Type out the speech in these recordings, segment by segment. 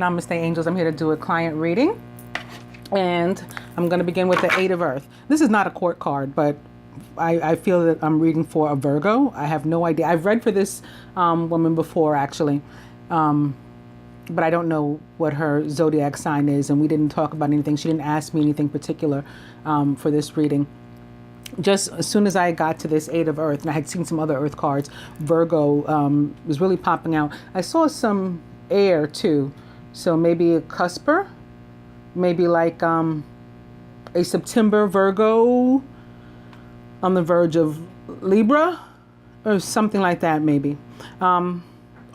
Namaste, angels. I'm here to do a client reading. And I'm going to begin with the Eight of Earth. This is not a court card, but I feel that I'm reading for a Virgo. I have no idea. I've read for this woman before, actually. But I don't know what her zodiac sign is. And we didn't talk about anything. She didn't ask me anything particular for this reading. Just as soon as I got to this Eight of Earth, and I had seen some other Earth cards, Virgo was really popping out. I saw some air too. So maybe a cusper, maybe like a September Virgo on the verge of Libra or something like that, maybe. Or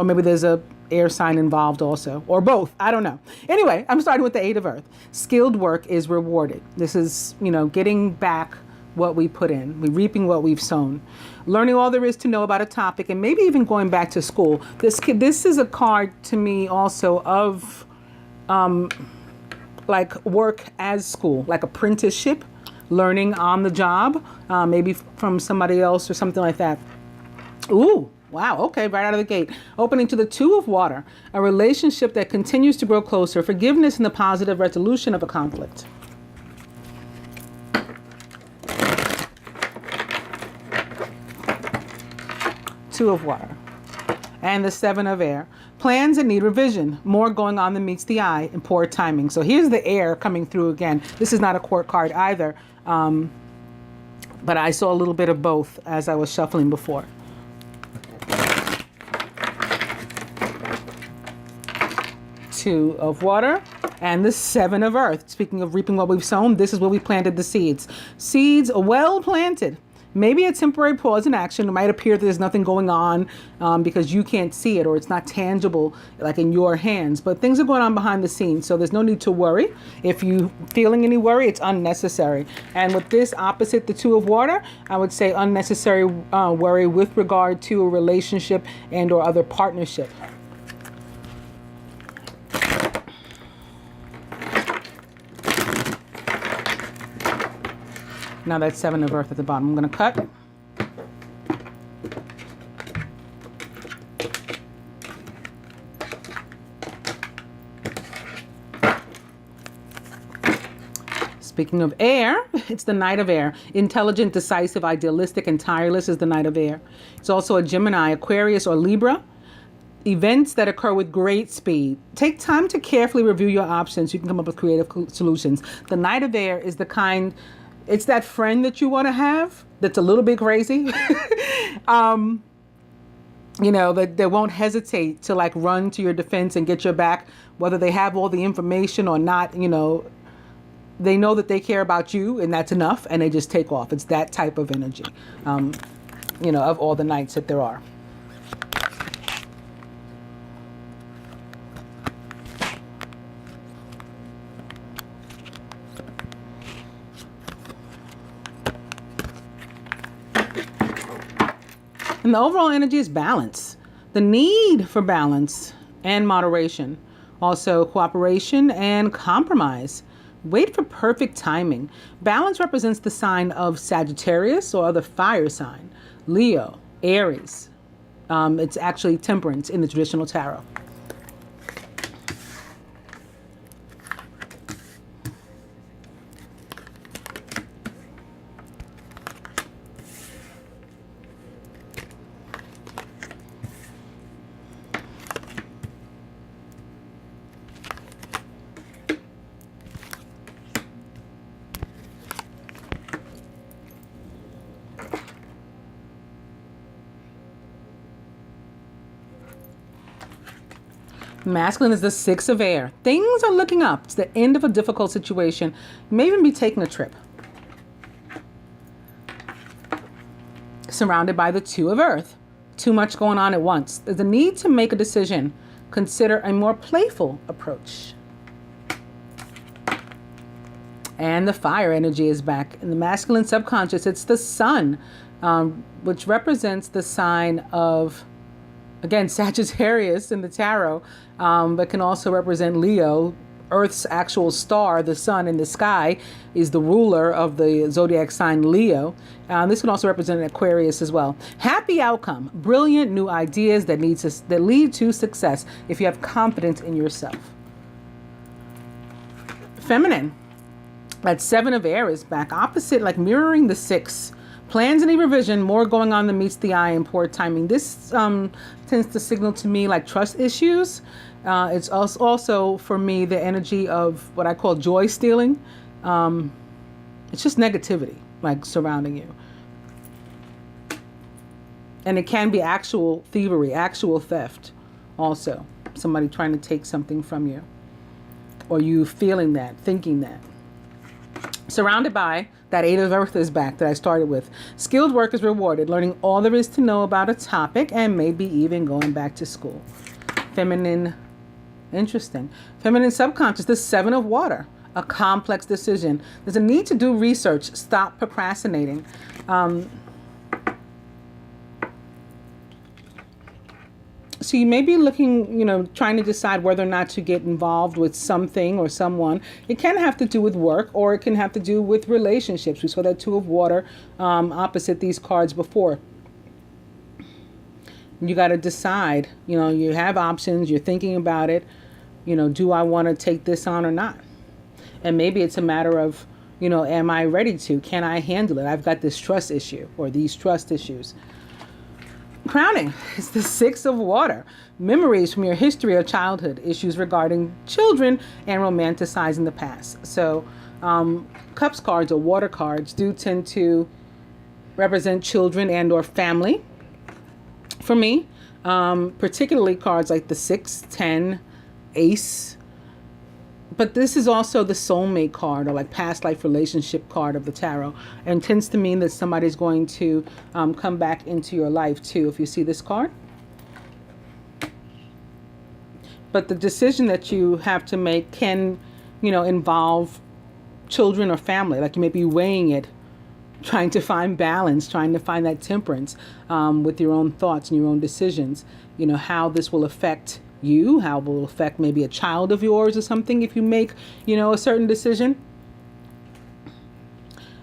maybe there's a air sign involved also, or both. I don't know. Anyway, I'm starting with the Eight of Earth. Skilled work is rewarded. This is, getting back what we put in. We're reaping what we've sown. Learning all there is to know about a topic, and maybe even going back to school. This is a card to me also of like work as school, like apprenticeship, learning on the job, maybe from somebody else or something like that. Ooh, wow, okay, right out of the gate. Opening to the Two of Water, a relationship that continues to grow closer, forgiveness and the positive resolution of a conflict. Two of Water. And the Seven of Air. Plans that need revision. More going on than meets the eye and poor timing. So here's the air coming through again. This is not a court card either. But I saw a little bit of both as I was shuffling before. Two of Water. And the Seven of Earth. Speaking of reaping what we've sown, this is where we planted the seeds. Seeds well planted. Maybe a temporary pause in action. It might appear that there's nothing going on because you can't see it or it's not tangible like in your hands. But things are going on behind the scenes. So there's no need to worry. If you're feeling any worry, it's unnecessary. And with this opposite, the Two of Water, I would say unnecessary worry with regard to a relationship and or other partnership. Now that's Seven of Earth at the bottom. I'm going to cut. Speaking of air, it's the Knight of Air. Intelligent, decisive, idealistic, and tireless is the Knight of Air. It's also a Gemini, Aquarius, or Libra. Events that occur with great speed. Take time to carefully review your options. You can come up with creative solutions. The Knight of Air is the kind... It's that friend that you want to have that's a little bit crazy, that won't hesitate to like run to your defense and get your back, whether they have all the information or not. They know that they care about you and that's enough, and they just take off. It's that type of energy, of all the knights that there are. And the overall energy is balance. The need for balance and moderation. Also cooperation and compromise. Wait for perfect timing. Balance represents the sign of Sagittarius or other fire sign. Leo, Aries. It's actually temperance in the traditional tarot. Masculine is the Six of Air. Things are looking up. It's the end of a difficult situation. You may even be taking a trip. Surrounded by the Two of Earth. Too much going on at once. There's a need to make a decision. Consider a more playful approach. And the fire energy is back. In the masculine subconscious, it's the Sun, which represents the sign of, again, Sagittarius in the tarot, but can also represent Leo. Earth's actual star, the sun in the sky, is the ruler of the zodiac sign Leo. This can also represent an Aquarius as well. Happy outcome, brilliant new ideas that lead to success if you have confidence in yourself. Feminine. That 7 of air is back. Opposite, like mirroring the 6. Plans any revision, more going on than meets the eye and poor timing. This tends to signal to me like trust issues. It's also for me the energy of what I call joy stealing. It's just negativity like surrounding you. And it can be actual thievery, actual theft also. Somebody trying to take something from you. Or you feeling that, thinking that. Surrounded by, that 8 of earth is back that I started with. Skilled work is rewarded, learning all there is to know about a topic and maybe even going back to school. Feminine, interesting. Feminine subconscious, the 7 of water, a complex decision. There's a need to do research, stop procrastinating. So you may be looking, trying to decide whether or not to get involved with something or someone. It can have to do with work, or it can have to do with relationships. We saw that 2 of water opposite these cards before. You got to decide, you have options. You're thinking about it. Do I want to take this on or not? And maybe it's a matter of, am I ready to? Can I handle it? I've got this trust issue or these trust issues. Crowning is the 6 of water. Memories from your history of childhood, issues regarding children, and romanticizing the past. So cups cards or water cards do tend to represent children and or family. For me, particularly cards like the 6, 10, ace. But this is also the soulmate card or like past life relationship card of the tarot, and tends to mean that somebody's going to come back into your life too, if you see this card. But the decision that you have to make can, involve children or family. Like you may be weighing it, trying to find balance, trying to find that temperance with your own thoughts and your own decisions. How this will affect you, how it will affect maybe a child of yours or something if you make, a certain decision.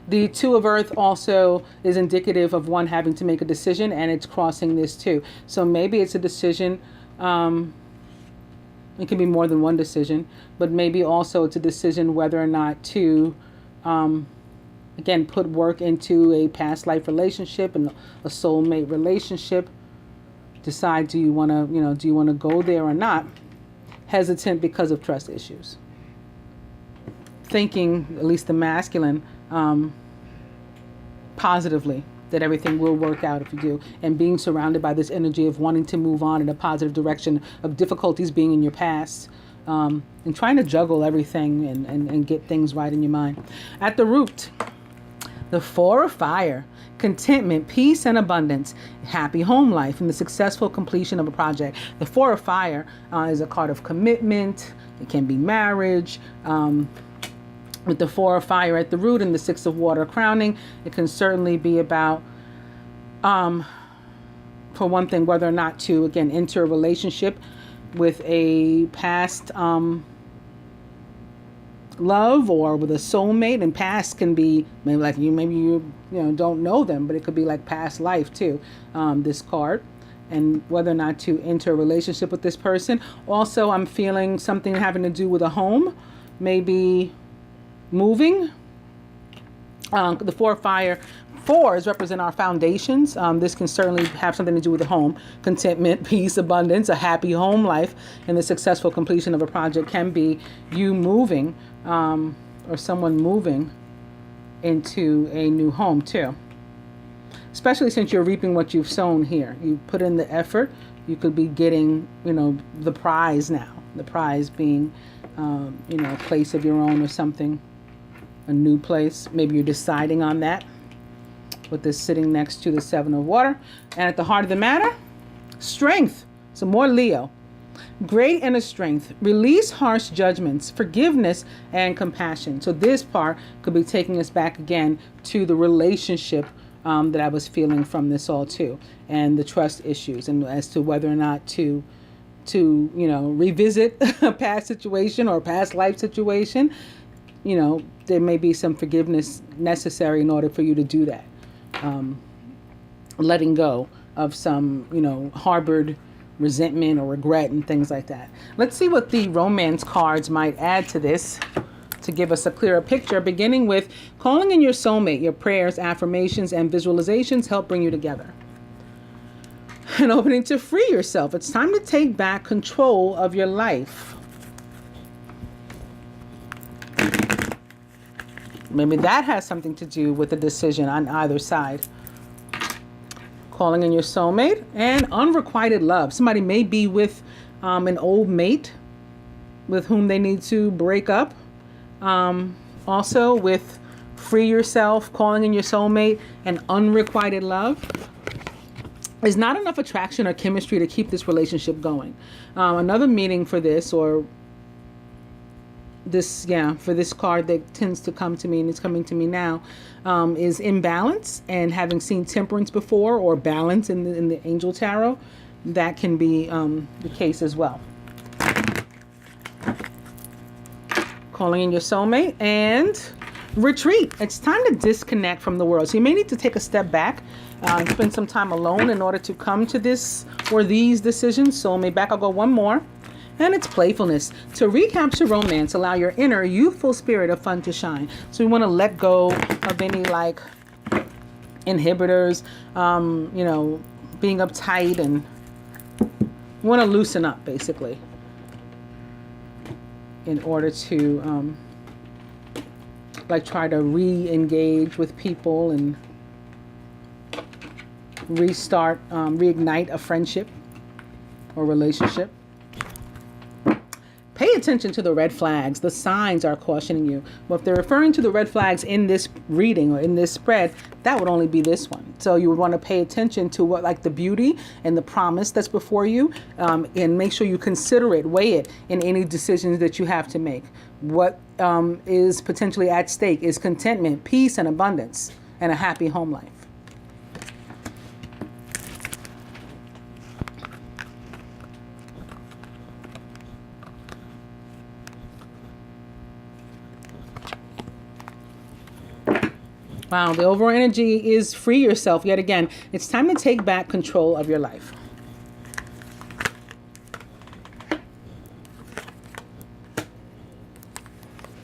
The 2 of earth also is indicative of one having to make a decision, and it's crossing this too. So maybe it's a decision. It can be more than one decision, but maybe also it's a decision whether or not to, again, put work into a past life relationship and a soulmate relationship. Decide, do you want to go there or not? Hesitant because of trust issues. Thinking, at least the masculine, positively, that everything will work out if you do. And being surrounded by this energy of wanting to move on in a positive direction, of difficulties being in your past, and trying to juggle everything and get things right in your mind. At the root, the 4 of fire. Contentment, peace, and abundance, happy home life, and the successful completion of a project. The 4 of fire is a card of commitment. It can be marriage. With the 4 of fire at the root and the 6 of water crowning, it can certainly be about, for one thing, whether or not to, again, enter a relationship with a past love or with a soulmate. And past can be maybe you don't know them, but it could be like past life too, this card, and whether or not to enter a relationship with this person. Also, I'm feeling something having to do with a home, maybe moving. The 4 of fire, 4s represent our foundations. This can certainly have something to do with the home, contentment, peace, abundance, a happy home life, and the successful completion of a project can be you moving, or someone moving into a new home too. Especially since you're reaping what you've sown here. You put in the effort, you could be getting, the prize now. The prize being, a place of your own or something, a new place. Maybe you're deciding on that with this sitting next to the 7 of water. And at the heart of the matter, strength. So more Leo. Great inner strength, release harsh judgments, forgiveness, and compassion. So this part could be taking us back again to the relationship that I was feeling from this all too, and the trust issues, and as to whether or not to revisit a past situation or a past life situation. There may be some forgiveness necessary in order for you to do that. Letting go of some, harbored resentment or regret and things like that. Let's see what the romance cards might add to this. to give us a clearer picture, beginning with calling in your soulmate. Your prayers, affirmations, and visualizations help bring you together. An opening to free yourself. It's time to take back control of your life. Maybe that has something to do with the decision on either side. Calling in your soulmate and unrequited love. Somebody may be with an old mate with whom they need to break up. Also with free yourself, calling in your soulmate, and unrequited love. There's not enough attraction or chemistry to keep this relationship going. Another meaning for this, or this, for this card that tends to come to me, and it's coming to me now, is imbalance. And having seen temperance before, or balance in the angel tarot, that can be the case as well. Calling in your soulmate and retreat. It's time to disconnect from the world. So you may need to take a step back and spend some time alone in order to come to this or these decisions. Soulmate back. I'll go one more. And it's playfulness. To recapture romance, allow your inner youthful spirit of fun to shine. So we want to let go of any like inhibitors, being uptight, and we want to loosen up basically in order to try to re-engage with people and restart, reignite a friendship or relationship. Pay attention to the red flags. The signs are cautioning you. Well, if they're referring to the red flags in this reading or in this spread, that would only be this one. So you would want to pay attention to what, like the beauty and the promise that's before you, and make sure you consider it, weigh it in any decisions that you have to make. What is potentially at stake is contentment, peace, and abundance, and a happy home life. Wow, the overall energy is free yourself. Yet again, it's time to take back control of your life.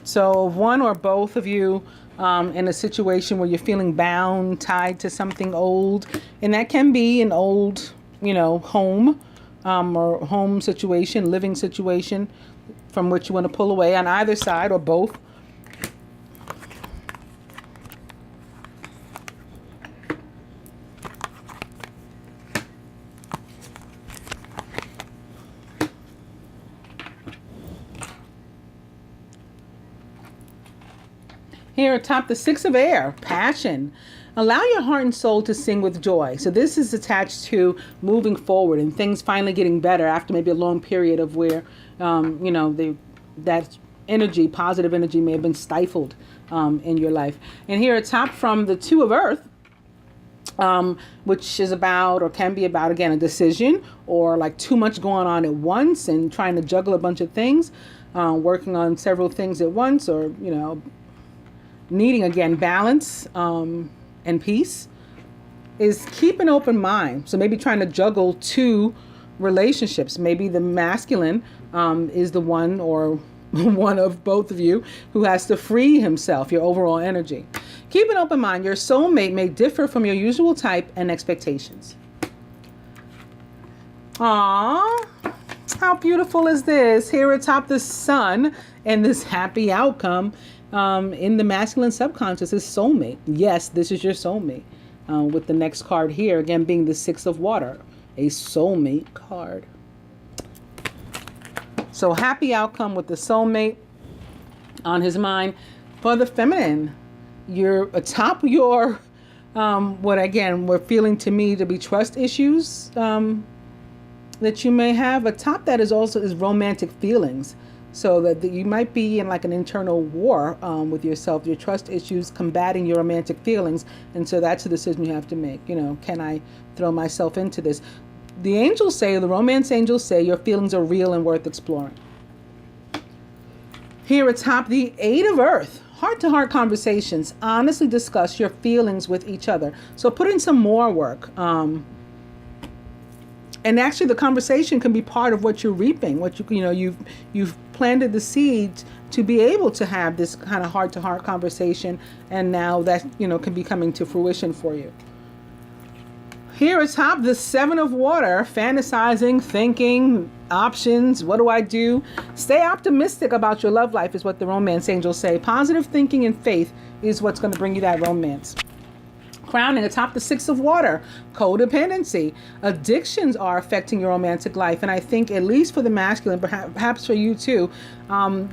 So one or both of you in a situation where you're feeling bound, tied to something old, and that can be an old, home or home situation, living situation from which you want to pull away on either side or both. Here atop the Six of Air, passion. Allow your heart and soul to sing with joy. So this is attached to moving forward and things finally getting better after maybe a long period of where, that energy, positive energy, may have been stifled in your life. And here atop from the Two of Earth, which is about, or can be about, again, a decision, or like too much going on at once and trying to juggle a bunch of things, working on several things at once, or, needing, again, balance and peace, is keep an open mind. So maybe trying to juggle two relationships. Maybe the masculine is the one, or one of both of you, who has to free himself, your overall energy. Keep an open mind. Your soulmate may differ from your usual type and expectations. Aww. How beautiful is this? Here atop the Sun and this happy outcome in the masculine subconscious is soulmate. Yes, this is your soulmate. With the next card here, again, being the Six of Water, a soulmate card. So happy outcome with the soulmate on his mind. For the feminine, you're atop your, what again, we're feeling to me to be trust issues that you may have. Atop that is romantic feelings. So that you might be in like an internal war with yourself, your trust issues, combating your romantic feelings. And so that's a decision you have to make. Can I throw myself into this? The angels say, the romance angels say, your feelings are real and worth exploring. Here atop the Eight of Earth, heart-to-heart conversations. Honestly discuss your feelings with each other. So put in some more work. And actually, the conversation can be part of what you're reaping. What you've planted the seeds to be able to have this kind of heart-to-heart conversation, and now that, can be coming to fruition for you. Here atop the Seven of Water, fantasizing, thinking, options, what do I do? Stay optimistic about your love life is what the romance angels say. Positive thinking and faith is what's going to bring you that romance. Crowning atop the Six of Water, codependency. Addictions are affecting your romantic life. And I think, at least for the masculine, perhaps for you too,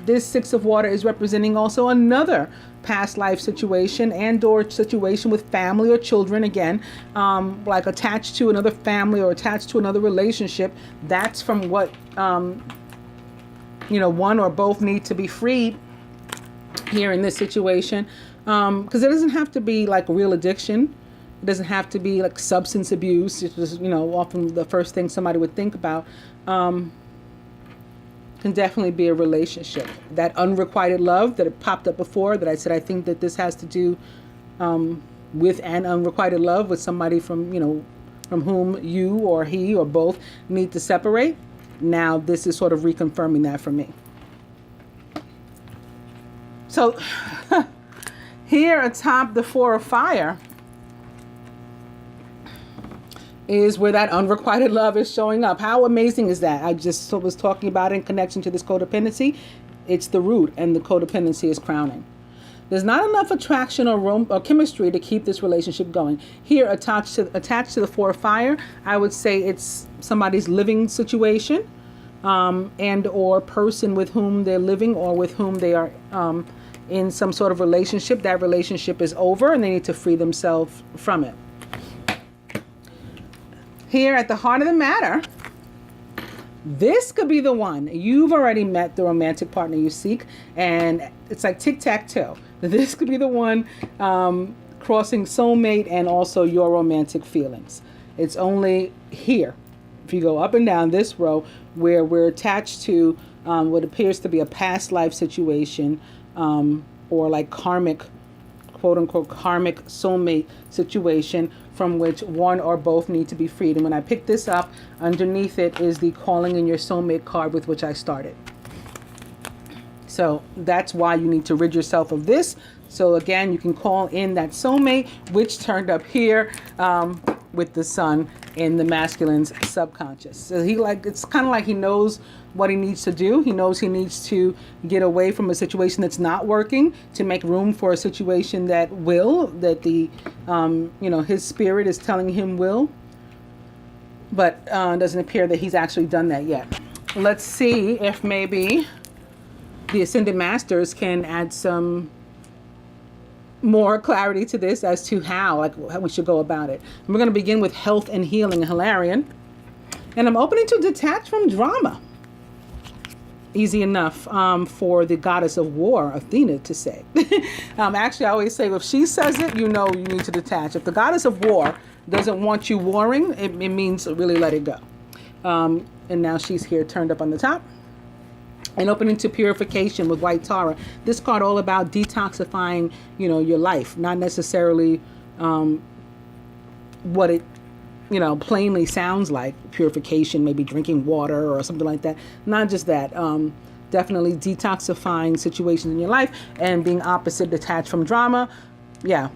this Six of Water is representing also another past life situation and or situation with family or children, again, like attached to another family or attached to another relationship. That's from what, one or both need to be freed here in this situation. Because it doesn't have to be like real addiction. It doesn't have to be like substance abuse. It's just, often the first thing somebody would think about. Can definitely be a relationship. That unrequited love that popped up before, that I said I think that this has to do with an unrequited love with somebody from whom you or he or both need to separate. Now this is sort of reconfirming that for me. So here atop the Four of Fire is where that unrequited love is showing up. How amazing is that? I just was talking about it in connection to this codependency. It's the root, and the codependency is crowning. There's not enough attraction or chemistry to keep this relationship going. Here, attached to the Four of Fire, I would say it's somebody's living situation, and or person with whom they're living or with whom they are in some sort of relationship. That relationship is over, and they need to free themselves from it. Here at the heart of the matter, this could be the one. You've already met the romantic partner you seek, and it's like tic-tac-toe. This could be the one crossing soulmate and also your romantic feelings. It's only here, if you go up and down this row, where we're attached to what appears to be a past life situation, or like karmic, quote-unquote karmic soulmate situation, from which one or both need to be freed. And when I pick this up, underneath it is the calling in your soulmate card with which I started. So that's why you need to rid yourself of this. So again, you can call in that soulmate, which turned up here with the sun in the masculine's subconscious. So it's kind of like he knows what he needs to do. He knows he needs to get away from a situation that's not working to make room for a situation that the his spirit is telling him will. But it doesn't appear that he's actually done that yet. Let's see if maybe the Ascended Masters can add some more clarity to this as to how we should go about it. And we're going to begin with health and healing, Hilarion. And I'm opening to detach from drama. Easy enough for the goddess of war, Athena, to say. Actually, I always say, if she says it, you need to detach. If the goddess of war doesn't want you warring, it means really let it go. And now she's here turned up on the top. And opening to purification with white Torah. This card all about detoxifying, your life, not necessarily what it, plainly sounds like. Purification, maybe drinking water or something like that. Not just that. Definitely detoxifying situations in your life and being opposite, detached from drama. Yeah.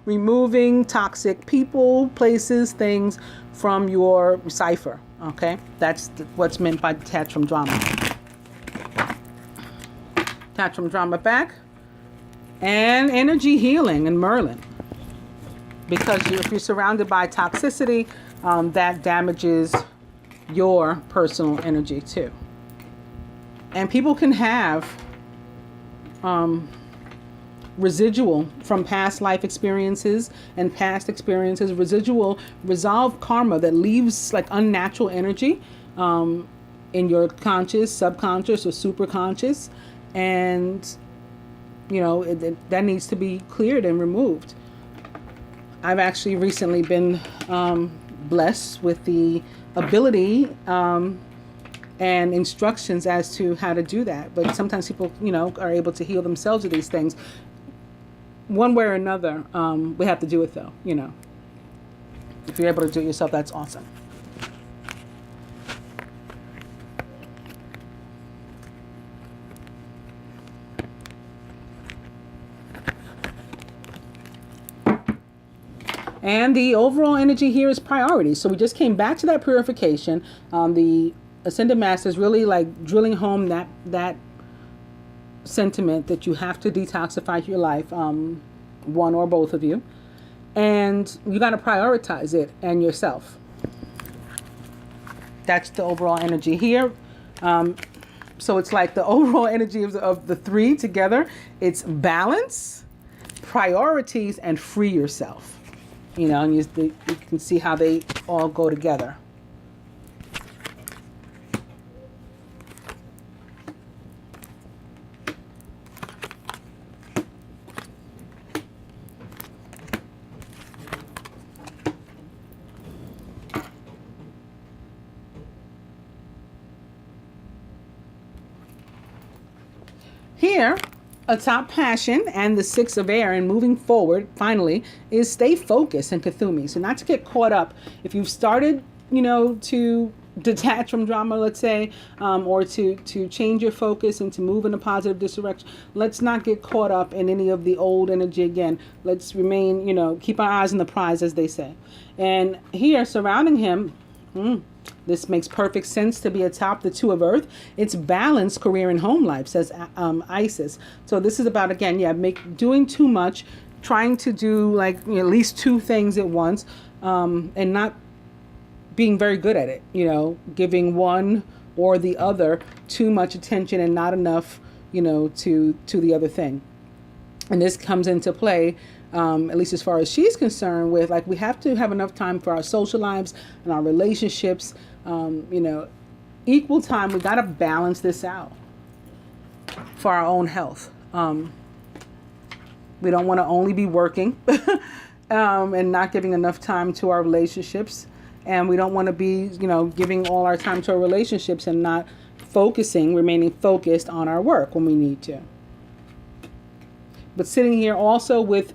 Removing toxic people, places, things from your cipher. Okay. That's what's meant by detached from drama. Detach from drama back. And energy healing in Merlin. Because if you're surrounded by toxicity, that damages your personal energy too. And people can have residual from past life experiences and past experiences, residual resolved karma that leaves like unnatural energy in your conscious, subconscious, or superconscious. And, that needs to be cleared and removed. I've actually recently been blessed with the ability and instructions as to how to do that. But sometimes people, are able to heal themselves of these things. One way or another, we have to do it though, If you're able to do it yourself, that's awesome. And the overall energy here is priority. So we just came back to that purification. The Ascended Master is really like drilling home that sentiment that you have to detoxify your life, one or both of you. And you got to prioritize it and yourself. That's the overall energy here. So it's like the overall energy of the three together. It's balance, priorities, and free yourself. You know, and you can see how they all go together. Here, atop passion and the 6 of air and moving forward, finally, is stay focused in Kuthumi. So not to get caught up. If you've started, to detach from drama, let's say, or to change your focus and to move in a positive direction, let's not get caught up in any of the old energy again. Let's remain, keep our eyes on the prize, as they say. And here, surrounding him, this makes perfect sense to be atop the 2 of earth. It's balance, career, and home life, says Isis. So this is about, again, doing too much, trying to do like at least 2 things at once, and not being very good at it, giving one or the other too much attention and not enough, to the other thing. And this comes into play, at least as far as she's concerned, with like we have to have enough time for our social lives and our relationships, equal time. We got to balance this out for our own health. We don't want to only be working and not giving enough time to our relationships. And we don't want to be, giving all our time to our relationships and not remaining focused on our work when we need to. But sitting here also with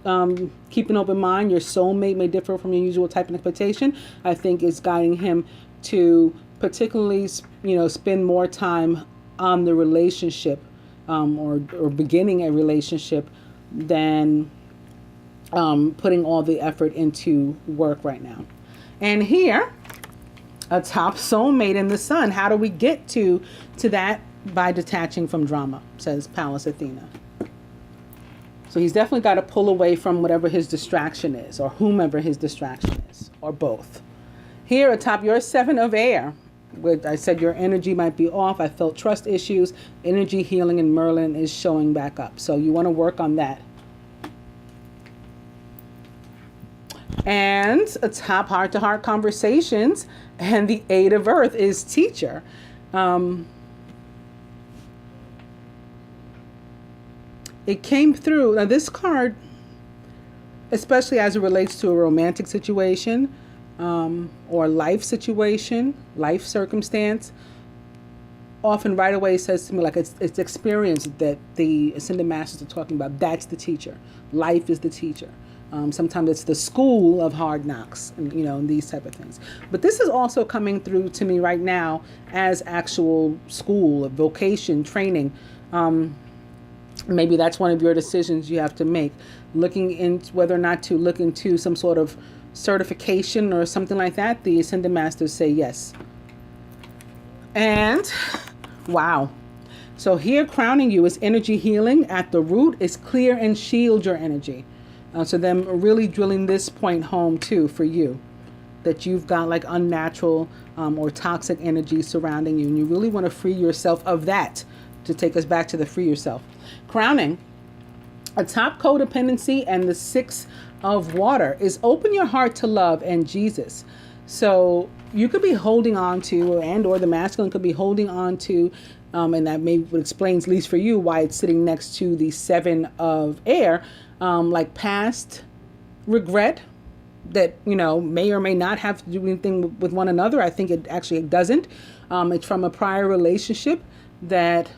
keeping open mind, your soulmate may differ from your usual type of expectation. I think is guiding him to particularly, spend more time on the relationship or beginning a relationship than putting all the effort into work right now. And here, atop soulmate in the sun, how do we get to that? By detaching from drama, says Pallas Athena. So he's definitely got to pull away from whatever his distraction is, or whomever his distraction is, or both. Here atop your 7 of air, where I said your energy might be off. I felt trust issues. Energy healing in Merlin is showing back up. So you want to work on that. And atop heart-to-heart conversations, and the 8 of earth is teacher. It came through. Now this card, especially as it relates to a romantic situation or life situation, life circumstance, often right away says to me like it's experience that the Ascended Masters are talking about. That's the teacher. Life is the teacher. Sometimes it's the school of hard knocks, and these type of things. But this is also coming through to me right now as actual school, vocation, training. Maybe that's one of your decisions you have to make, looking into whether or not to look into some sort of certification or something like that. The Ascended Masters say yes. And wow. So here crowning you is energy healing. At the root is clear and shield your energy. So them really drilling this point home too for you, that you've got like unnatural or toxic energy surrounding you, and you really want to free yourself of that. To take us back to the free yourself. Crowning, atop codependency and the 6 of water is open your heart to love and Jesus. So you could be holding on to, or the masculine could be holding on to, and that maybe explains, at least for you, why it's sitting next to the 7 of air, like past regret that, may or may not have to do anything with one another. I think it actually doesn't. It's from a prior relationship that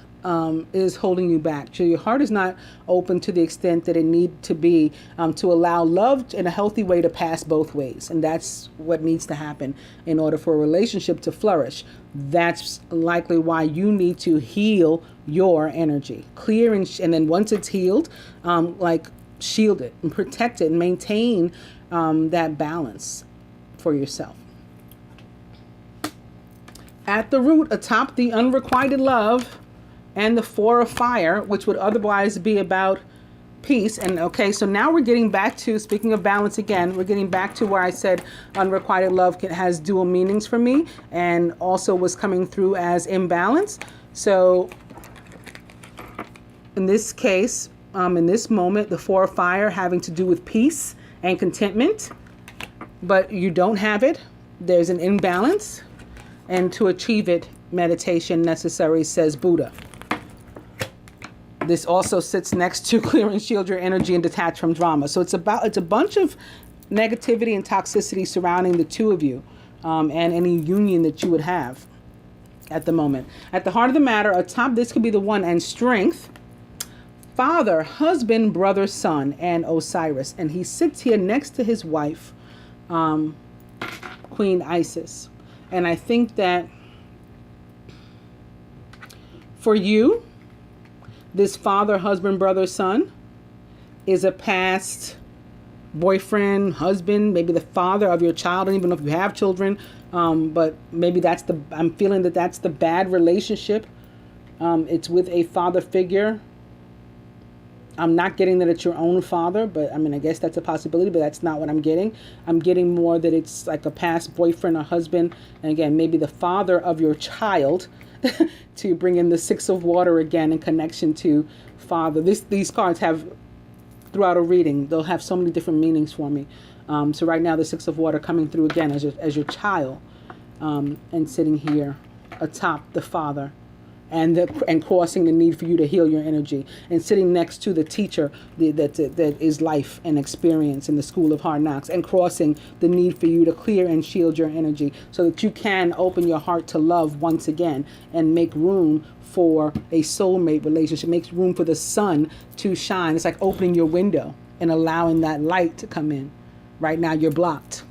is holding you back. So your heart is not open to the extent that it need to be to allow love in a healthy way to pass both ways. And that's what needs to happen in order for a relationship to flourish. That's likely why you need to heal your energy. Clear and then once it's healed, shield it and protect it and maintain that balance for yourself. At the root, atop the unrequited love and the four of fire, which would otherwise be about peace. And okay, so now we're getting back to, speaking of balance again, we're getting back to where I said unrequited love has dual meanings for me, and also was coming through as imbalance. So in this case, in this moment, the four of fire having to do with peace and contentment, but you don't have it. There's an imbalance, and to achieve it, meditation necessary, says Buddha. This also sits next to clear and shield your energy and detach from drama. So it's a bunch of negativity and toxicity surrounding the two of you, and any union that you would have at the moment. At the heart of the matter, atop this could be the one and strength, father, husband, brother, son, and Osiris. And he sits here next to his wife, Queen Isis. And I think that for you, this father, husband, brother, son is a past boyfriend, husband, maybe the father of your child. I don't even know if you have children, but maybe I'm feeling that that's the bad relationship. It's with a father figure. I'm not getting that it's your own father, but I mean, I guess that's a possibility, but that's not what I'm getting. I'm getting more that it's like a past boyfriend or husband. And again, maybe the father of your child, to bring in the Six of Water again in connection to father. These cards have, throughout a reading, they'll have so many different meanings for me. So right now, the Six of Water coming through again as your child, and sitting here atop the father, and crossing the need for you to heal your energy, and sitting next to the teacher that is life and experience in the school of hard knocks, and crossing the need for you to clear and shield your energy so that you can open your heart to love once again and make room for a soulmate relationship, makes room for the sun to shine. It's like opening your window and allowing that light to come in. Right now you're blocked.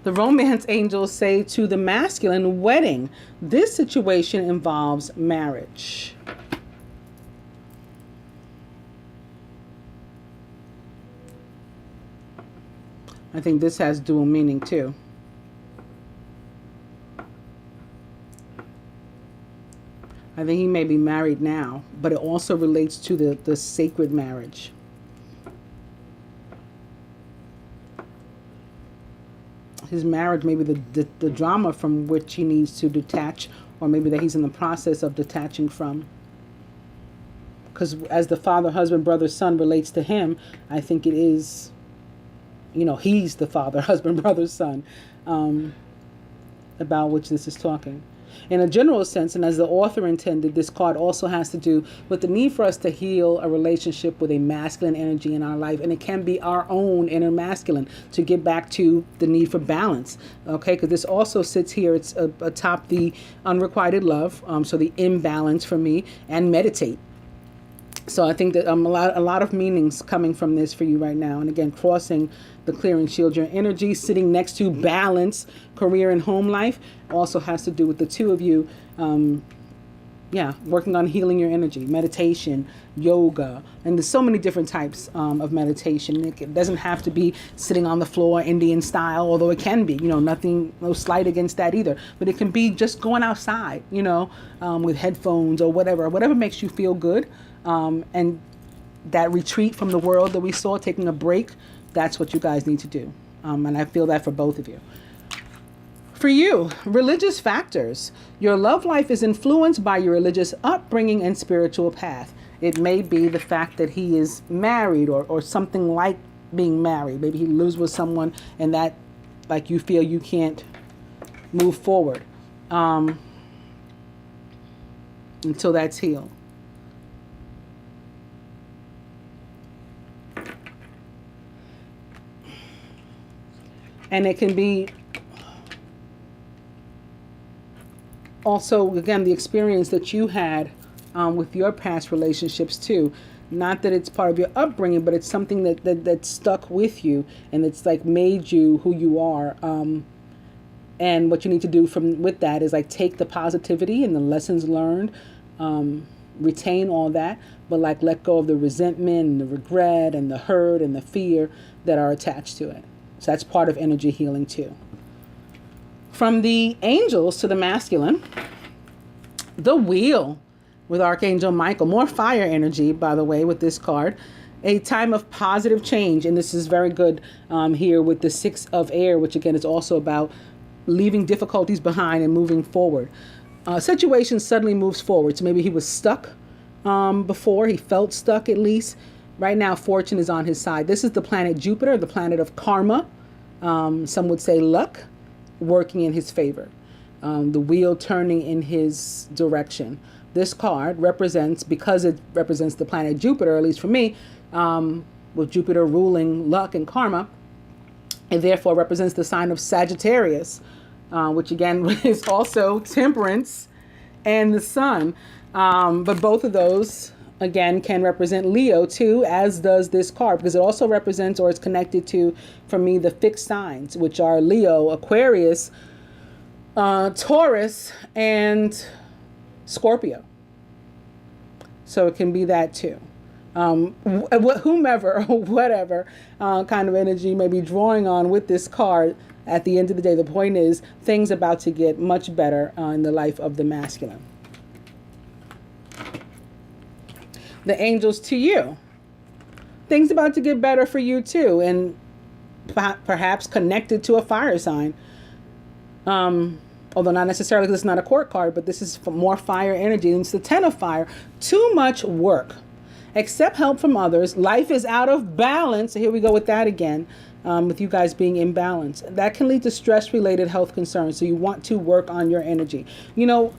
The romance angels say to the masculine, wedding. This situation involves marriage. I think this has dual meaning too. I think he may be married now, but it also relates to the sacred marriage. His marriage, maybe the drama from which he needs to detach, or maybe that he's in the process of detaching from. Because as the father, husband, brother, son relates to him, I think it is, he's the father, husband, brother, son, about which this is talking. In a general sense, and as the author intended, this card also has to do with the need for us to heal a relationship with a masculine energy in our life. And it can be our own inner masculine, to get back to the need for balance. Okay, because this also sits here, it's atop the unrequited love, so the imbalance for me, and meditate. So I think that a lot of meanings coming from this for you right now. And again, crossing the clear and shield your energy, sitting next to balance, career and home life, also has to do with the two of you, working on healing your energy, meditation, yoga, and there's so many different types of meditation. It doesn't have to be sitting on the floor, Indian style, although it can be, no slight against that either. But it can be just going outside, with headphones or whatever makes you feel good. And that retreat from the world that we saw, taking a break, that's what you guys need to do. And I feel that for both of you. For you, religious factors. Your love life is influenced by your religious upbringing and spiritual path. It may be the fact that he is married or something like being married. Maybe he lives with someone and that, like, you feel you can't move forward until that's healed. And it can be also, again, the experience that you had with your past relationships too. Not that it's part of your upbringing, but it's something that stuck with you, and it's like made you who you are. And what you need to do with that is like take the positivity and the lessons learned, retain all that, but like let go of the resentment and the regret and the hurt and the fear that are attached to it. So that's part of energy healing too. From the angels to the masculine, the wheel with Archangel Michael, more fire energy, by the way, with this card. A time of positive change, and this is very good here with the 6 of air, which again is also about leaving difficulties behind and moving forward. Situation suddenly moves forward. So maybe he was stuck before. He felt stuck at least. Right now, fortune is on his side. This is the planet Jupiter, the planet of karma. Some would say luck, working in his favor. The wheel turning in his direction. This card represents, because it represents the planet Jupiter, at least for me, with Jupiter ruling luck and karma, it therefore represents the sign of Sagittarius, which again is also temperance and the sun. But both of those, again, can represent Leo too, as does this card, because it also represents, or is connected to, for me, the fixed signs, which are Leo, Aquarius, Taurus, and Scorpio. So it can be that too. Whomever, whatever kind of energy you may be drawing on with this card, at the end of the day, the point is things about to get much better in the life of the masculine. The angels to you. Things about to get better for you too, and perhaps connected to a fire sign. Although not necessarily because it's not a court card, but this is for more fire energy. And it's the 10 of fire. Too much work. Accept help from others. Life is out of balance. So here we go with that again, with you guys being imbalanced. That can lead to stress-related health concerns. So you want to work on your energy. You know,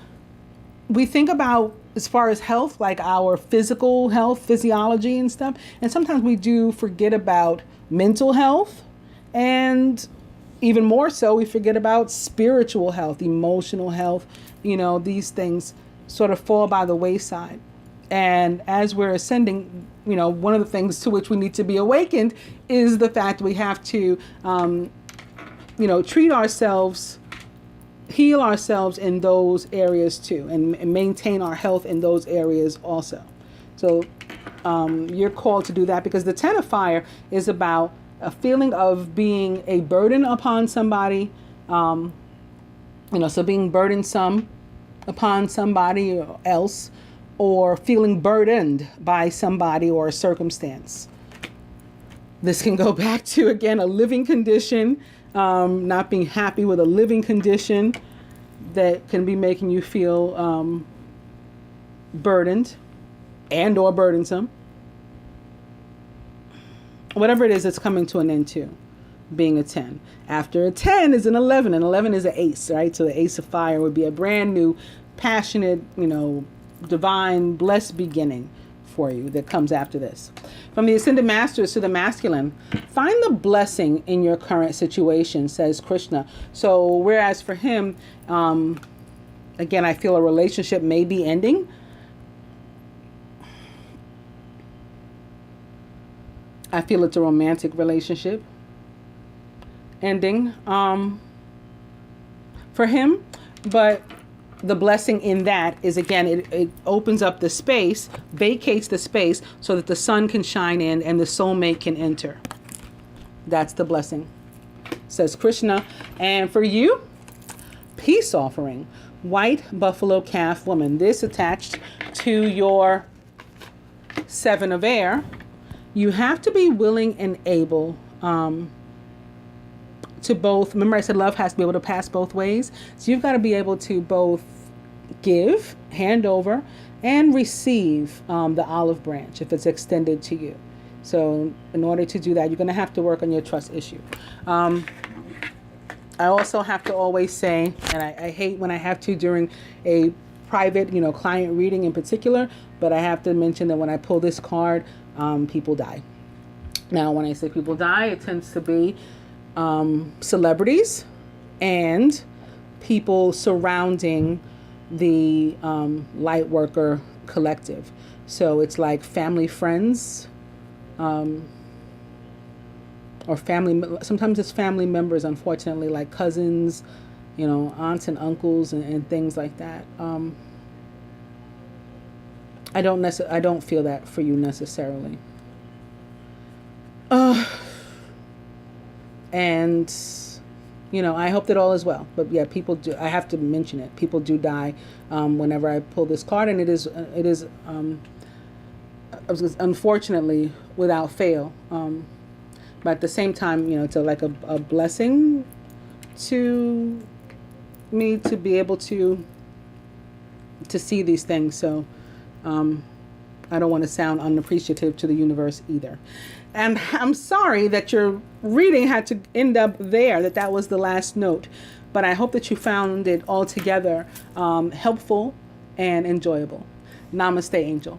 we think about, as far as health, like our physical health, physiology and stuff. And sometimes we do forget about mental health, and even more so, we forget about spiritual health, emotional health. You know, these things sort of fall by the wayside. And as we're ascending, you know, one of the things to which we need to be awakened is the fact we have to, treat ourselves, heal ourselves in those areas too, and maintain our health in those areas also. So you're called to do that, because the 10 of fire is about a feeling of being a burden upon somebody, so being burdensome upon somebody else, or feeling burdened by somebody or a circumstance. This can go back to, again, a living condition, not being happy with a living condition that can be making you feel burdened and or burdensome. Whatever it is, it's coming to an end too, being a 10. After a 10 is an 11, and 11 is an ace, right? So the ace of fire would be a brand new, passionate, divine, blessed beginning for you that comes after this. From the Ascended Masters to the masculine, find the blessing in your current situation, says Krishna. So whereas for him, again, I feel a relationship may be ending. I feel it's a romantic relationship ending for him. But the blessing in that is, again, it opens up the space, vacates the space so that the sun can shine in and the soulmate can enter. That's the blessing, says Krishna. And for you, peace offering, white buffalo calf woman. This attached to your 7 of air. You have to be willing and able to both, remember I said love has to be able to pass both ways. So you've got to be able to both give, hand over, and receive the olive branch if it's extended to you. So in order to do that, you're going to have to work on your trust issue. I also have to always say, and I hate when I have to during a private, client reading in particular, but I have to mention that when I pull this card, people die. Now, when I say people die, it tends to be celebrities and people surrounding the light worker collective. So it's like family, friends, or sometimes it's family members, unfortunately, like cousins, aunts and uncles, and things like that. I don't feel that for you necessarily. And I hope that all is well. But yeah, people do. I have to mention it. People do die whenever I pull this card, and it is unfortunately without fail. But at the same time, it's like a blessing to me to be able to see these things. So I don't want to sound unappreciative to the universe either. And I'm sorry that your reading had to end up there, that was the last note. But I hope that you found it altogether helpful and enjoyable. Namaste, Angel.